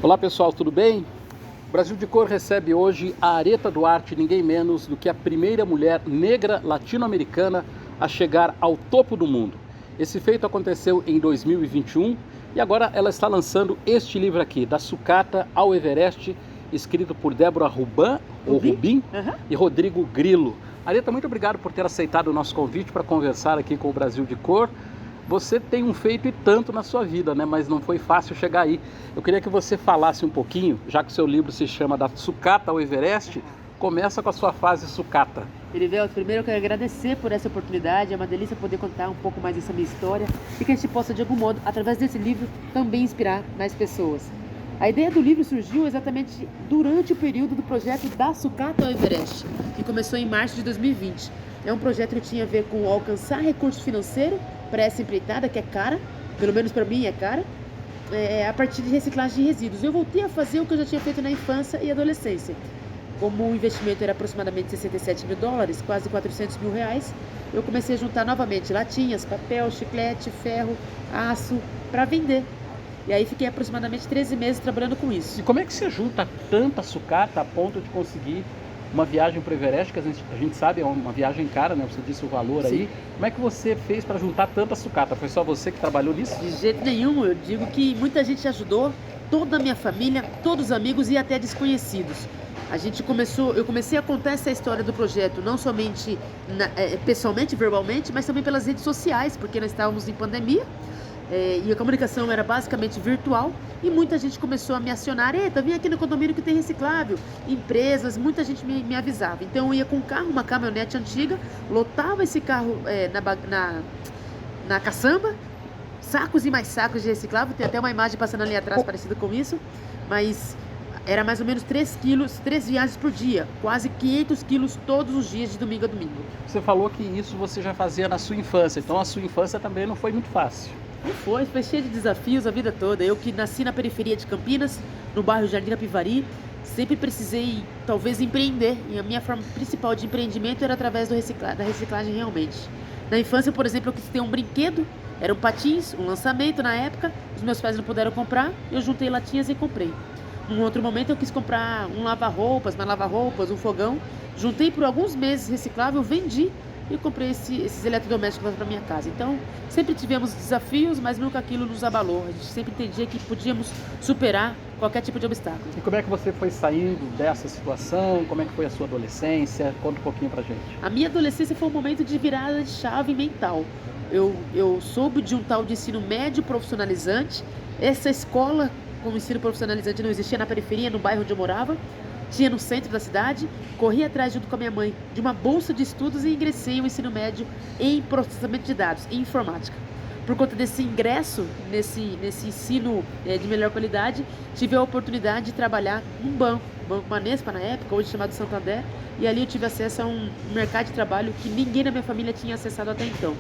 Olá pessoal, tudo bem? O Brasil de Cor recebe hoje a Aretha Duarte, ninguém menos do que a primeira mulher negra latino-americana a chegar ao topo do mundo. Esse feito aconteceu em 2021 e agora ela está lançando este livro aqui, Da Sucata ao Everest, escrito por Débora Rubin e Rodrigo Grilo. Aretha, muito obrigado por ter aceitado o nosso convite para conversar aqui com o Brasil de Cor. Você tem um feito e tanto na sua vida, né? Mas não foi fácil chegar aí. Eu queria que você falasse um pouquinho, já que o seu livro se chama Da Sucata ao Everest, começa com a sua fase sucata. Erivelto, primeiro eu quero agradecer por essa oportunidade, é uma delícia poder contar um pouco mais dessa minha história e que a gente possa, de algum modo, através desse livro, também inspirar mais pessoas. A ideia do livro surgiu exatamente durante o período do projeto Da Sucata ao Everest, que começou em março de 2020. É um projeto que tinha a ver com alcançar recurso financeiro para essa empreitada, que é cara, pelo menos para mim é cara, a partir de reciclagem de resíduos. Eu voltei a fazer o que eu já tinha feito na infância e adolescência. Como o investimento era aproximadamente 67 mil dólares, quase 400 mil reais, eu comecei a juntar novamente latinhas, papel, chiclete, ferro, aço, para vender. E aí fiquei aproximadamente 13 meses trabalhando com isso. E como é que você junta tanta sucata a ponto de conseguir uma viagem para o Everest, que a gente sabe é uma viagem cara, né? Você disse o valor. Sim. Aí. Como é que você fez para juntar tanta sucata? Foi só você que trabalhou nisso? De jeito nenhum, eu digo que muita gente ajudou, toda a minha família, todos os amigos e até desconhecidos. Eu comecei a contar essa história do projeto, não somente pessoalmente, verbalmente, mas também pelas redes sociais, porque nós estávamos em pandemia. E a comunicação era basicamente virtual e muita gente começou a me acionar. Eita, vem aqui no condomínio que tem reciclável. Empresas, muita gente me avisava. Então eu ia com um carro, uma caminhonete antiga, lotava esse carro na caçamba, sacos e mais sacos de reciclável. Tem até uma imagem passando ali atrás parecida com isso, mas era mais ou menos 3 viagens por dia, quase 500 quilos todos os dias, de domingo a domingo. Você falou que isso você já fazia na sua infância, então a sua infância também não foi muito fácil. Não foi cheio de desafios a vida toda. Eu que nasci na periferia de Campinas, no bairro Jardim Capivari, sempre precisei, talvez, empreender. E a minha forma principal de empreendimento era através da reciclagem realmente. Na infância, por exemplo, eu quis ter um brinquedo, eram patins, um lançamento na época, os meus pais não puderam comprar, eu juntei latinhas e comprei. Num outro momento eu quis comprar um lava-roupas, um fogão, juntei por alguns meses reciclável, vendi e comprei esses eletrodomésticos para minha casa. Então, sempre tivemos desafios, mas nunca aquilo nos abalou. A gente sempre entendia que podíamos superar qualquer tipo de obstáculo. E como é que você foi saindo dessa situação? Como é que foi a sua adolescência? Conta um pouquinho pra gente. A minha adolescência foi um momento de virada de chave mental. Eu soube de um tal de ensino médio profissionalizante. Essa escola com ensino profissionalizante não existia na periferia, no bairro onde eu morava. Tinha no centro da cidade, corri atrás junto com a minha mãe de uma bolsa de estudos e ingressei no ensino médio em processamento de dados, em informática. Por conta desse ingresso, nesse ensino de melhor qualidade, tive a oportunidade de trabalhar num banco Banespa na época, hoje chamado Santander, e ali eu tive acesso a um mercado de trabalho que ninguém na minha família tinha acessado até então.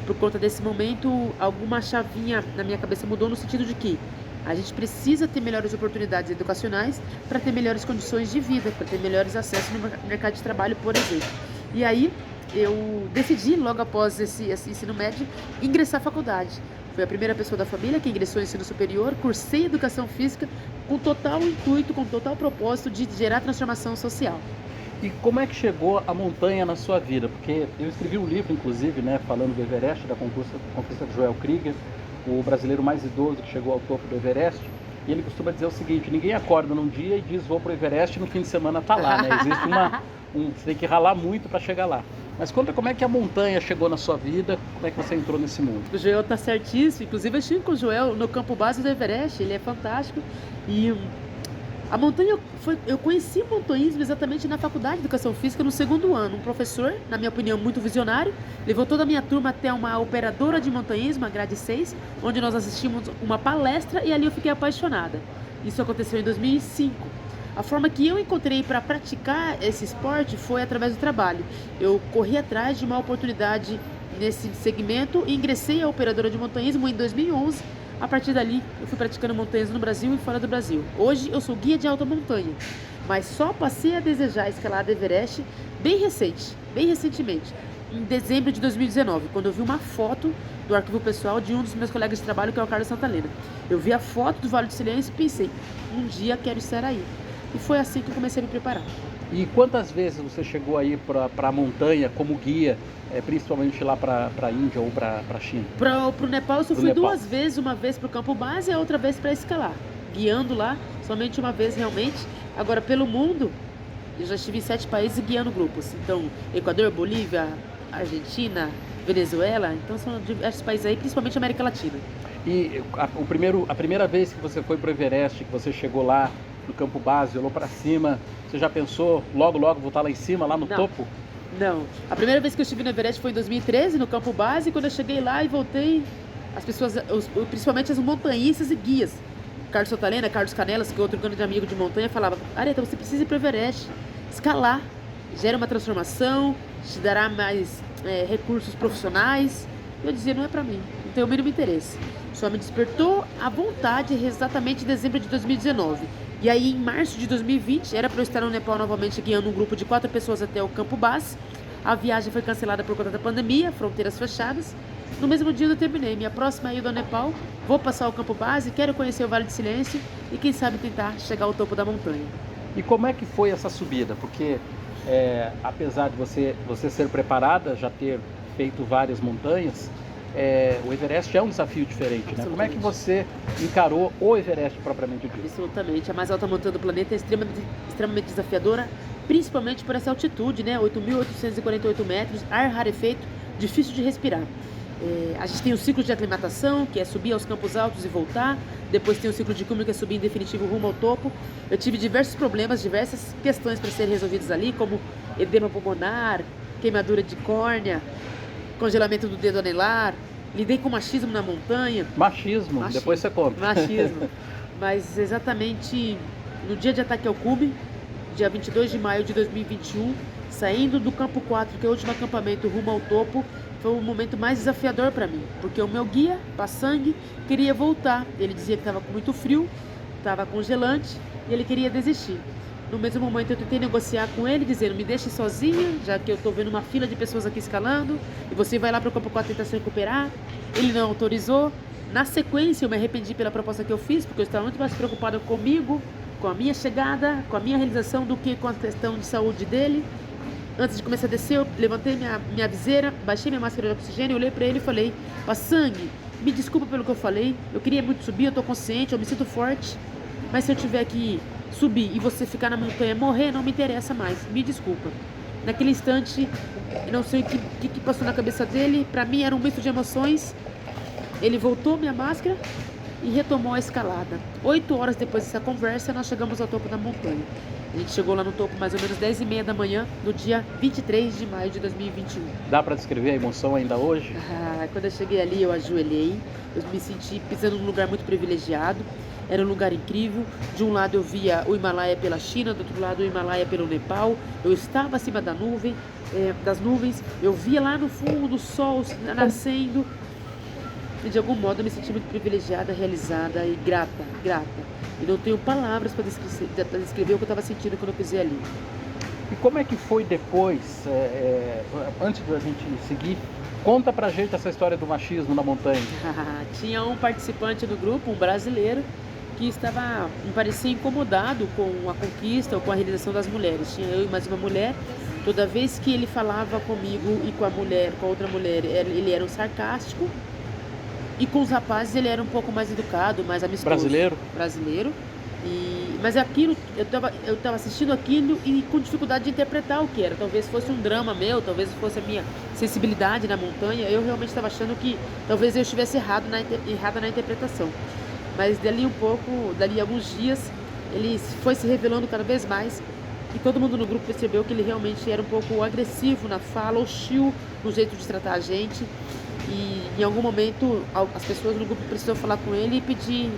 Por conta desse momento, alguma chavinha na minha cabeça mudou no sentido de que a gente precisa ter melhores oportunidades educacionais para ter melhores condições de vida, para ter melhores acessos no mercado de trabalho, por exemplo. E aí eu decidi, logo após esse ensino médio, ingressar à faculdade. Fui a primeira pessoa da família que ingressou no ensino superior, cursei educação física com total intuito, com total propósito de gerar transformação social. E como é que chegou a montanha na sua vida? Porque eu escrevi um livro, inclusive, falando do Everest, da conquista de Joel Krieger, o brasileiro mais idoso que chegou ao topo do Everest, e ele costuma dizer o seguinte: ninguém acorda num dia e diz vou pro Everest e no fim de semana tá lá, né? Existe você tem que ralar muito para chegar lá. Mas conta como é que a montanha chegou na sua vida, como é que você entrou nesse mundo? O Joel tá certíssimo, inclusive eu estive com o Joel no campo base do Everest, ele é fantástico. E a montanha, eu conheci o montanhismo exatamente na faculdade de educação física no segundo ano. Um professor, na minha opinião, muito visionário, levou toda a minha turma até uma operadora de montanhismo, a Grade 6, onde nós assistimos uma palestra e ali eu fiquei apaixonada. Isso aconteceu em 2005. A forma que eu encontrei para praticar esse esporte foi através do trabalho. Eu corri atrás de uma oportunidade nesse segmento e ingressei à operadora de montanhismo em 2011. A partir dali, eu fui praticando montanhismo no Brasil e fora do Brasil. Hoje, eu sou guia de alta montanha, mas só passei a desejar escalar a Everest bem recentemente. em dezembro de 2019, quando eu vi uma foto do arquivo pessoal de um dos meus colegas de trabalho, que é o Carlos Santalena. Eu vi a foto do Vale do Silêncio e pensei, um dia quero estar aí. E foi assim que eu comecei a me preparar. E quantas vezes você chegou aí para a montanha como guia, principalmente lá para a Índia ou para a China? Pro Nepal eu só fui 2 vezes, uma vez pro campo base e a outra vez para escalar. Guiando lá, somente uma vez realmente. Agora, pelo mundo, eu já estive em 7 países guiando grupos. Então, Equador, Bolívia, Argentina, Venezuela. Então, são diversos países aí, principalmente América Latina. E a primeira vez que você foi para o Everest, que você chegou lá no campo base, olhou para cima, você já pensou logo vou estar lá em cima, lá no topo? Não. A primeira vez que eu estive no Everest foi em 2013, no campo base. Quando eu cheguei lá e voltei, as pessoas, principalmente as montanhistas e guias, Carlos Santalena, Carlos Canelas, que é outro grande amigo de montanha, falava: Areta, você precisa ir para o Everest, escalar, gera uma transformação, te dará mais recursos profissionais. Eu dizia, não é para mim, não tenho o mínimo interesse. Só me despertou a vontade exatamente em dezembro de 2019. E aí, em março de 2020, era para eu estar no Nepal novamente guiando um grupo de 4 pessoas até o campo base. A viagem foi cancelada por conta da pandemia, fronteiras fechadas. No mesmo dia eu terminei minha próxima ida ao Nepal, vou passar o campo base, quero conhecer o Vale do Silêncio e quem sabe tentar chegar ao topo da montanha. E como é que foi essa subida? Porque apesar de você ser preparada, já ter feito várias montanhas, o Everest é um desafio diferente, né? Como é que você encarou o Everest propriamente dito? Absolutamente, a mais alta montanha do planeta é extremamente desafiadora, principalmente por essa altitude, né? 8.848 metros, ar rarefeito, difícil de respirar. A gente tem o ciclo de aclimatação, que é subir aos campos altos e voltar. Depois tem o ciclo de cúmulo, que é subir em definitivo rumo ao topo. Eu tive diversos problemas, diversas questões para serem resolvidas ali, como edema pulmonar, queimadura de córnea, congelamento do dedo anelar. Lidei com machismo na montanha. Machismo. Depois você conta. Machismo. Mas exatamente no dia de ataque ao cume, dia 22 de maio de 2021, saindo do campo 4, que é o último acampamento, rumo ao topo, foi o momento mais desafiador para mim, porque o meu guia, Passang, queria voltar. Ele dizia que estava com muito frio, estava congelante e ele queria desistir. No mesmo momento eu tentei negociar com ele, dizendo: me deixe sozinha, já que eu estou vendo uma fila de pessoas aqui escalando e você vai lá para o campo 4 tentar se recuperar. Ele não autorizou. Na sequência eu me arrependi pela proposta que eu fiz, porque eu estava muito mais preocupada comigo, com a minha chegada, com a minha realização, do que com a questão de saúde dele. Antes de começar a descer, eu levantei minha viseira, baixei minha máscara de oxigênio, olhei para ele e falei: Passang, me desculpa pelo que eu falei, eu queria muito subir, eu estou consciente, eu me sinto forte, mas se eu tiver que subir e você ficar na montanha morrer, não me interessa mais, me desculpa. Naquele instante, eu não sei o que passou na cabeça dele, para mim era um misto de emoções. Ele voltou minha máscara e retomou a escalada. 8 horas depois dessa conversa, nós chegamos ao topo da montanha. A gente chegou lá no topo mais ou menos 10h30 da manhã, no dia 23 de maio de 2021. Dá para descrever a emoção ainda hoje? Quando eu cheguei ali, eu ajoelhei, eu me senti pisando num lugar muito privilegiado. Era um lugar incrível. De um lado eu via o Himalaia pela China, do outro lado o Himalaia pelo Nepal. Eu estava acima das nuvens, eu via lá no fundo o sol nascendo. E de algum modo eu me senti muito privilegiada, realizada e grata. E não tenho palavras para descrever o que eu estava sentindo quando eu pisei ali. E como é que foi depois, antes da gente seguir, conta pra gente essa história do machismo na montanha. Tinha um participante do grupo, um brasileiro, que estava, me parecia, incomodado com a conquista ou com a realização das mulheres. Tinha eu e mais uma mulher. Toda vez que ele falava comigo e com a outra mulher, ele era um sarcástico. E com os rapazes ele era um pouco mais educado, mais amistoso. Brasileiro. Mas aquilo, eu tava assistindo aquilo e com dificuldade de interpretar o que era. Talvez fosse um drama meu, talvez fosse a minha sensibilidade na montanha. Eu realmente estava achando que talvez eu estivesse errada na interpretação. Mas dali alguns dias, ele foi se revelando cada vez mais. E todo mundo no grupo percebeu que ele realmente era um pouco agressivo na fala, hostil no jeito de tratar a gente. E em algum momento as pessoas no grupo precisaram falar com ele e pedir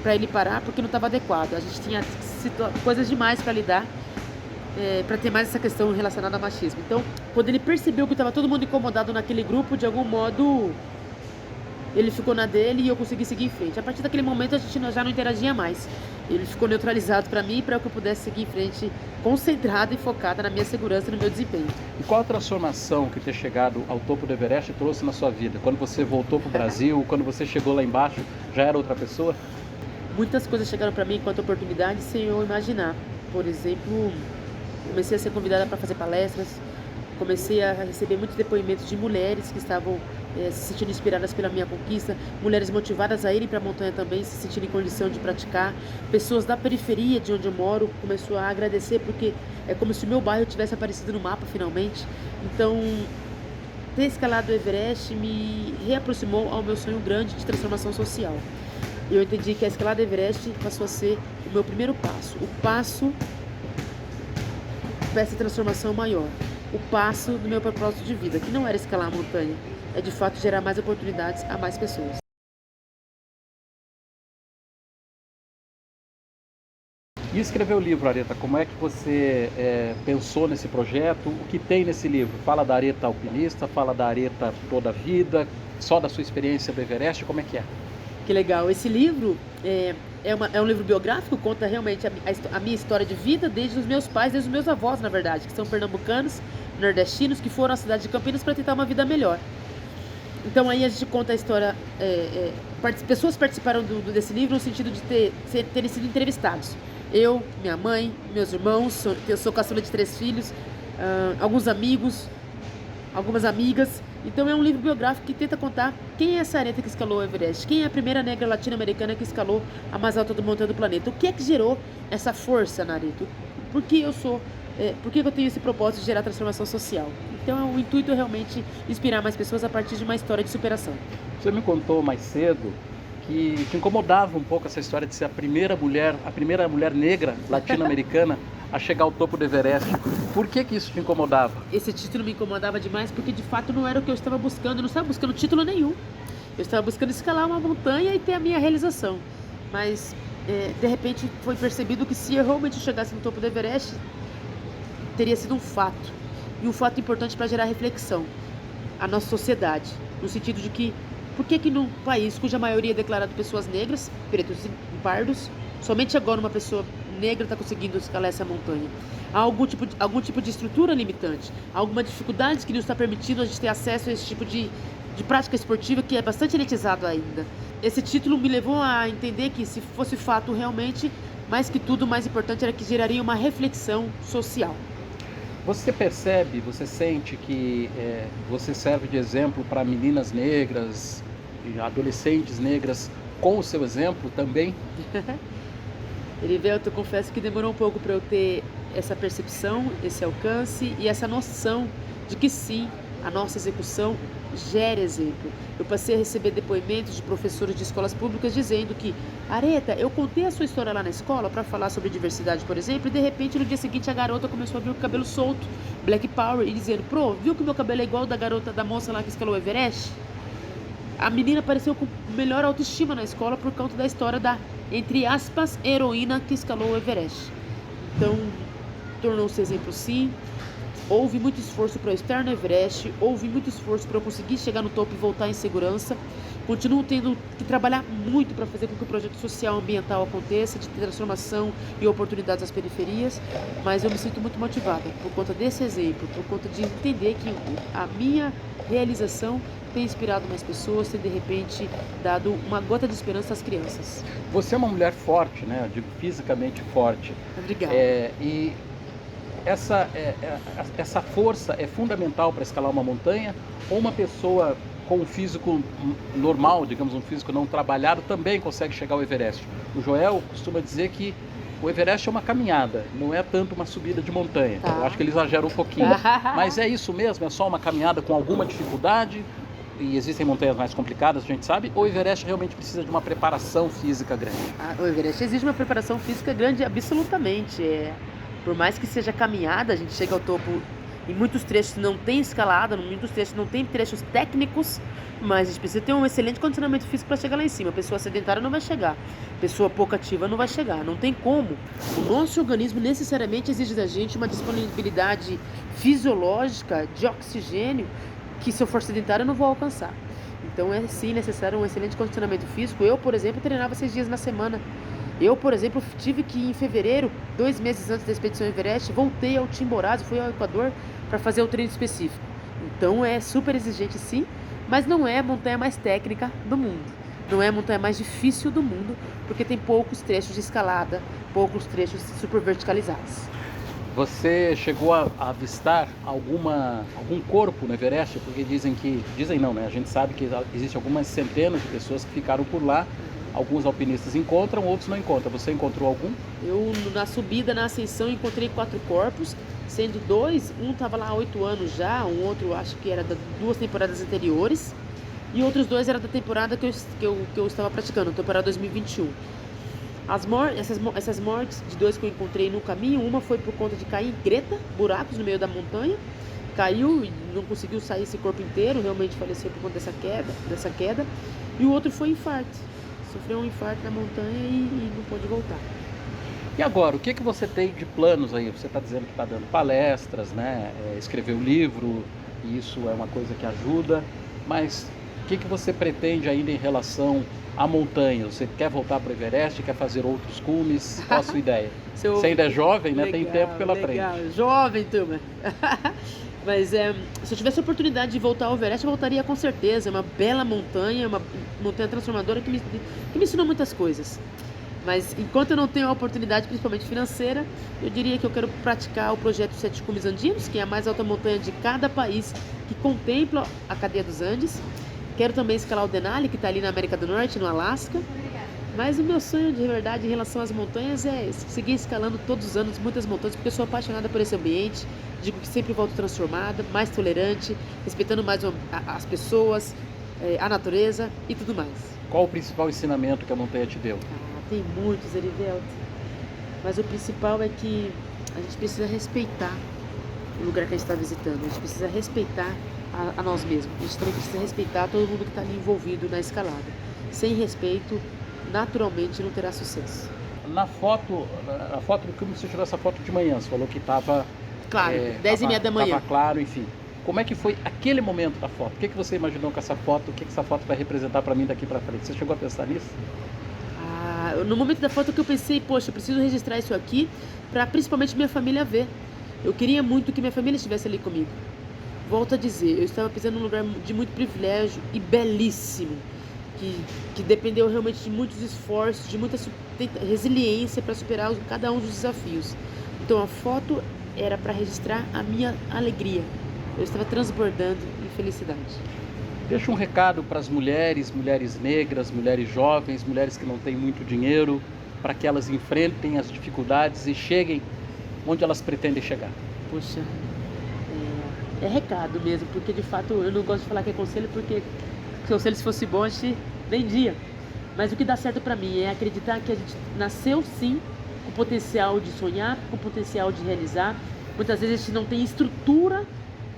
para ele parar porque não estava adequado. A gente tinha coisas demais para lidar, para ter mais essa questão relacionada ao machismo. Então, quando ele percebeu que estava todo mundo incomodado naquele grupo, de algum modo ele ficou na dele e eu consegui seguir em frente. A partir daquele momento a gente já não interagia mais. Ele ficou neutralizado para mim, para que eu pudesse seguir em frente concentrada e focada na minha segurança e no meu desempenho. E qual a transformação que ter chegado ao topo do Everest trouxe na sua vida? Quando você voltou para o Brasil, quando você chegou lá embaixo, já era outra pessoa? Muitas coisas chegaram para mim enquanto oportunidade sem eu imaginar. Por exemplo, comecei a ser convidada para fazer palestras, comecei a receber muitos depoimentos de mulheres que estavam se sentindo inspiradas pela minha conquista, mulheres motivadas a irem para a montanha também, se sentindo em condição de praticar. Pessoas da periferia de onde eu moro começou a agradecer, porque é como se o meu bairro tivesse aparecido no mapa finalmente. Então, ter escalado o Everest me reaproximou ao meu sonho grande de transformação social. Eu entendi que a escalada do Everest passou a ser o meu primeiro passo, o passo para essa transformação maior, o passo do meu propósito de vida, que não era escalar a montanha, é de fato gerar mais oportunidades a mais pessoas. E escrever o livro, Areta, como é que você pensou nesse projeto? O que tem nesse livro? Fala da Areta alpinista, fala da Areta toda a vida, só da sua experiência do Everest, como é que é? Que legal, esse livro é um livro biográfico, conta realmente a minha história de vida desde os meus pais, desde os meus avós, na verdade, que são pernambucanos, nordestinos, que foram à cidade de Campinas para tentar uma vida melhor. Então aí a gente conta a história, pessoas participaram desse livro no sentido de terem sido entrevistados. Eu, minha mãe, meus irmãos, eu sou caçula de 3 filhos, alguns amigos, algumas amigas. Então é um livro biográfico que tenta contar quem é essa Areta que escalou o Everest, quem é a primeira negra latino-americana que escalou a mais alta montanha do planeta, o que é que gerou essa força na Areta, por que eu tenho esse propósito de gerar transformação social. Então o intuito é realmente inspirar mais pessoas a partir de uma história de superação. Você me contou mais cedo que te incomodava um pouco essa história de ser a primeira mulher negra latino-americana a chegar ao topo do Everest. Por que isso te incomodava? Esse título me incomodava demais porque de fato não era o que eu estava buscando, eu não estava buscando título nenhum. Eu estava buscando escalar uma montanha e ter a minha realização. Mas de repente foi percebido que se eu realmente chegasse no topo do Everest, teria sido um fato. E um fato importante para gerar reflexão à nossa sociedade, no sentido de que por que num país cuja maioria é declarada pessoas negras, pretos e pardos, somente agora uma pessoa negra está conseguindo escalar essa montanha? Há algum tipo de estrutura limitante, há alguma dificuldade que não está permitindo a gente ter acesso a esse tipo de prática esportiva que é bastante elitizado ainda. Esse título me levou a entender que, se fosse fato realmente, mais que tudo, o mais importante era que geraria uma reflexão social. Você percebe, você sente que você serve de exemplo para meninas negras e adolescentes negras com o seu exemplo também? Erivelto, eu confesso que demorou um pouco para eu ter essa percepção, esse alcance e essa noção de que sim, a nossa execução gera exemplo. Eu passei a receber depoimentos de professores de escolas públicas dizendo que: Areta, eu contei a sua história lá na escola para falar sobre diversidade, por exemplo, e de repente no dia seguinte a garota começou a vir com o cabelo solto, Black Power, e dizendo: Pro, viu que o meu cabelo é igual da moça lá que escalou o Everest? A menina apareceu com melhor autoestima na escola por conta da história da, entre aspas, heroína que escalou o Everest. Então, tornou-se exemplo sim. Houve muito esforço para eu estar no Everest, houve muito esforço para eu conseguir chegar no topo e voltar em segurança. Continuo tendo que trabalhar muito para fazer com que o projeto social ambiental aconteça, de transformação e oportunidades às periferias, mas eu me sinto muito motivada por conta desse exemplo, por conta de entender que a minha realização tem inspirado mais pessoas, tem de repente dado uma gota de esperança às crianças. Você é uma mulher forte, né? Digo, fisicamente forte. Obrigada. E essa força é fundamental para escalar uma montanha, ou uma pessoa com um físico normal, digamos um físico não trabalhado, também consegue chegar ao Everest? O Joel costuma dizer que o Everest é uma caminhada, não é tanto uma subida de montanha. Tá. Eu acho que ele exagera um pouquinho. Mas é isso mesmo? É só uma caminhada com alguma dificuldade? E existem montanhas mais complicadas, a gente sabe, ou o Everest realmente precisa de uma preparação física grande? O Everest exige uma preparação física grande, absolutamente. Por mais que seja caminhada, a gente chega ao topo. Em muitos trechos não tem escalada, em muitos trechos não tem trechos técnicos, mas a gente precisa ter um excelente condicionamento físico para chegar lá em cima. A pessoa sedentária não vai chegar, a pessoa pouco ativa não vai chegar, não tem como. O nosso organismo necessariamente exige da gente uma disponibilidade fisiológica de oxigênio que, se eu for sedentário, eu não vou alcançar. Então é sim necessário um excelente condicionamento físico. Eu, por exemplo, treinava 6 dias na semana. Eu, por exemplo, tive que ir em fevereiro, 2 meses antes da expedição Everest, voltei ao Chimborazo, fui ao Equador para fazer o treino específico. Então é super exigente sim, mas não é a montanha mais técnica do mundo. Não é a montanha mais difícil do mundo, porque tem poucos trechos de escalada, poucos trechos super verticalizados. Você chegou a avistar algum corpo no Everest? Porque dizem não, né? A gente sabe que existem algumas centenas de pessoas que ficaram por lá. Alguns alpinistas encontram, outros não encontram. Você encontrou algum? Eu, na subida, na ascensão, encontrei 4 corpos, sendo 2, um estava lá há 8 anos já, um outro acho que era das 2 temporadas anteriores, e outros 2 eram da temporada que eu estava praticando, temporada 2021. Essas mortes de 2 que eu encontrei no caminho, uma foi por conta de cair em greta, buracos no meio da montanha, caiu e não conseguiu sair esse corpo inteiro, realmente faleceu por conta dessa queda, e o outro foi infarto, sofreu um infarto na montanha e não pôde voltar. E agora, o que você tem de planos aí? Você está dizendo que está dando palestras, né? Escreveu um livro, e isso é uma coisa que ajuda, mas o que você pretende ainda em relação à montanha? Você quer voltar para o Everest, quer fazer outros cumes? Qual a sua ideia? Você ainda é jovem, né? Tem tempo pela frente. Jovem, turma. Mas se eu tivesse a oportunidade de voltar ao Everest, eu voltaria com certeza. É uma bela montanha, uma montanha transformadora que me ensinou muitas coisas. Mas enquanto eu não tenho a oportunidade, principalmente financeira, eu diria que eu quero praticar o projeto 7 Cumes Andinos, que é a mais alta montanha de cada país que contempla a cadeia dos Andes. Quero também escalar o Denali, que está ali na América do Norte, no Alasca. Mas o meu sonho de verdade em relação às montanhas é seguir escalando todos os anos muitas montanhas, porque eu sou apaixonada por esse ambiente. Digo que sempre volto transformada, mais tolerante, respeitando mais as pessoas, a natureza e tudo mais. Qual o principal ensinamento que a montanha te deu? Tem muitos, Erivelto. Mas o principal é que a gente precisa respeitar o lugar que a gente está visitando. A gente precisa respeitar a nós mesmos. A gente também precisa respeitar todo mundo que está ali envolvido na escalada. Sem respeito, naturalmente não terá sucesso. Na foto do cume, você tirou essa foto de manhã. Você falou que estava... Claro, 10h30 da manhã. Estava claro, enfim. Como é que foi aquele momento da foto? O que você imaginou com essa foto? O que essa foto vai representar para mim daqui para frente? Você chegou a pensar nisso? No momento da foto que eu pensei, poxa, eu preciso registrar isso aqui para principalmente minha família ver. Eu queria muito que minha família estivesse ali comigo. Volto a dizer, eu estava pisando num lugar de muito privilégio e belíssimo, que dependeu realmente de muitos esforços, de muita resiliência para superar cada um dos desafios. Então a foto era para registrar a minha alegria. Eu estava transbordando em felicidade. Deixa um recado para as mulheres negras, mulheres jovens, mulheres que não têm muito dinheiro, para que elas enfrentem as dificuldades e cheguem onde elas pretendem chegar. Poxa, é recado mesmo, porque de fato eu não gosto de falar que é conselho, porque se conselho fosse bom a gente vendia. Mas o que dá certo para mim é acreditar que a gente nasceu sim com potencial de sonhar, com potencial de realizar. Muitas vezes a gente não tem estrutura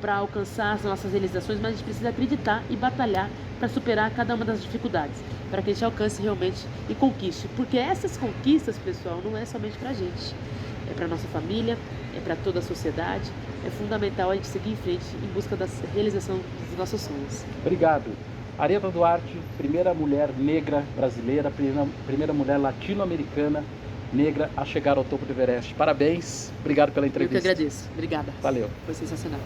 para alcançar as nossas realizações, mas a gente precisa acreditar e batalhar para superar cada uma das dificuldades, para que a gente alcance realmente e conquiste. Porque essas conquistas, pessoal, não é somente para a gente, é para nossa família, é para toda a sociedade. É fundamental a gente seguir em frente em busca da realização dos nossos sonhos. Obrigado. Areta Duarte, primeira mulher negra brasileira, primeira mulher latino-americana negra a chegar ao topo do Everest. Parabéns, obrigado pela entrevista. Eu que agradeço, obrigada. Valeu. Foi sensacional.